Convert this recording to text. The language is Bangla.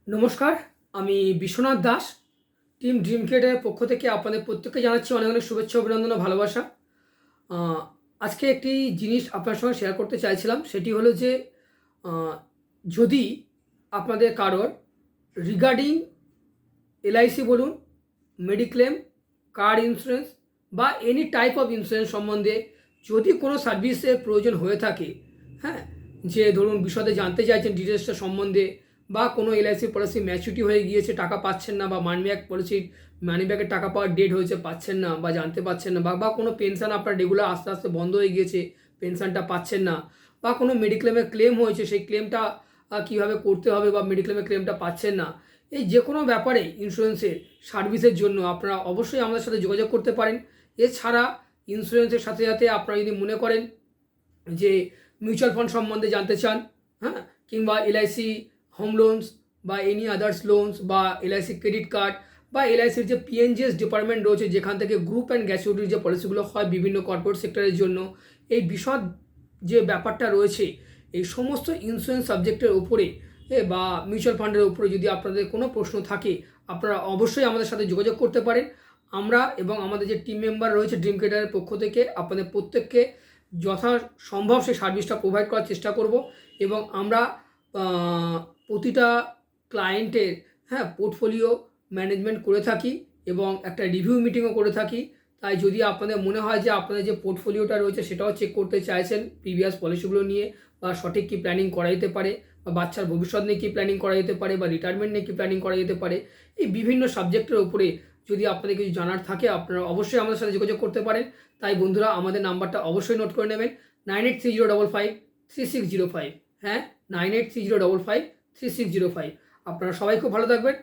নমস্কার, আমি বিশ্বনাথ দাস। টিম ড্রিম ক্রিয়েটারের পক্ষ থেকে আপনাদের প্রত্যেককে জানাচ্ছি অনেক অনেক শুভেচ্ছা, অভিনন্দন ও ভালোবাসা। আহ, আজকে একটি জিনিস আপনার সঙ্গে শেয়ার করতে চাইছিলাম, সেটি হলো যে আহ, যদি আপনাদের কারোর রিগার্ডিং এলআইসি বলুন, মেডিক্লেম, কার ইন্স্যুরেন্স বা এনি টাইপ অফ ইন্স্যুরেন্স সম্বন্ধে যদি কোনো সার্ভিসের প্রয়োজন হয়ে থাকে, হ্যাঁ, যে ধরুন বিশদে জানতে চাইছেন ডিটেলসটা সম্বন্ধে, বা কোনো এলআইসি পলিসি ম্যাচুরিটি হয়ে গিয়েছে, টাকা পাচ্ছেন না, বা মানিব্যাগ পলিসির মানিব্যাগের টাকা পাওয়ার ডেট হয়েছে, পাচ্ছেন না বা জানতে পাচ্ছেন না, বা কোনো পেনশন আপনার রেগুলার আস্তে আস্তে বন্ধ হয়ে গিয়েছে, পেনশনটা পাচ্ছেন না, বা কোনো মেডিক্লেমের ক্লেম হয়েছে, সেই ক্লেমটা কীভাবে করতে হবে, বা মেডিক্লেমের ক্লেমটা পাচ্ছেন না, এই যে কোনো ব্যাপারে ইন্স্যুরেন্সের সার্ভিসের জন্য আপনারা অবশ্যই আমাদের সাথে যোগাযোগ করতে পারেন। এছাড়া ইন্স্যুরেন্সের সাথে সাথে আপনারা যদি মনে করেন যে মিউচুয়াল ফান্ড সম্বন্ধে জানতে চান, হ্যাঁ, কিংবা এলআইসি হোম লোনস বা এনি আদার্স লোনস, বা এলআইসি ক্রেডিট কার্ড, বা এলআইসির যে পিএনজিএস ডিপার্টমেন্ট রয়েছে যেখান থেকে গ্রুপ অ্যান্ড গ্র্যাচুইটির যে পলিসিগুলো হয় বিভিন্ন কর্পোরেট সেক্টরের জন্য, এই বিশদ যে ব্যাপারটা রয়েছে, এই সমস্ত ইন্স্যুরেন্স সাবজেক্টের উপরে বা মিউচুয়াল ফান্ডের উপরে যদি আপনাদের কোনো প্রশ্ন থাকে, আপনারা অবশ্যই আমাদের সাথে যোগাযোগ করতে পারেন। আমরা এবং আমাদের যে টিম মেম্বার রয়েছে ড্রিম ক্রিয়েটারের পক্ষ থেকে আপনাদের প্রত্যেককে যথাসম্ভব সেই সার্ভিসটা প্রোভাইড করার চেষ্টা করব। এবং আমরা প্রতিটা ক্লায়েন্টের, হ্যাঁ, পোর্টফোলিও ম্যানেজমেন্ট করে থাকি এবং একটা রিভিউ মিটিংও করে থাকি। তাই যদি আপনাদের মনে হয় যে আপনাদের যে পোর্টফোলিওটা রয়েছে সেটাও চেক করতে চাইছেন প্রিভিয়াস পলিসিগুলো নিয়ে, বা সঠিক কী প্ল্যানিং করা যেতে পারে, বা বাচ্চার ভবিষ্যৎ নিয়ে কী প্ল্যানিং করা যেতে পারে, বা রিটায়ারমেন্ট নিয়ে কী প্ল্যানিং করা যেতে পারে, এই বিভিন্ন সাবজেক্টের উপরে যদি আপনাদের কিছু জানার থাকে আপনারা অবশ্যই আমাদের সাথে যোগাযোগ করতে পারেন। তাই বন্ধুরা, আমাদের নাম্বারটা অবশ্যই নোট করে নেবেন, 9830553605। হ্যাঁ, 9830553605। আপনারা সবাই খুব ভালো থাকবেন,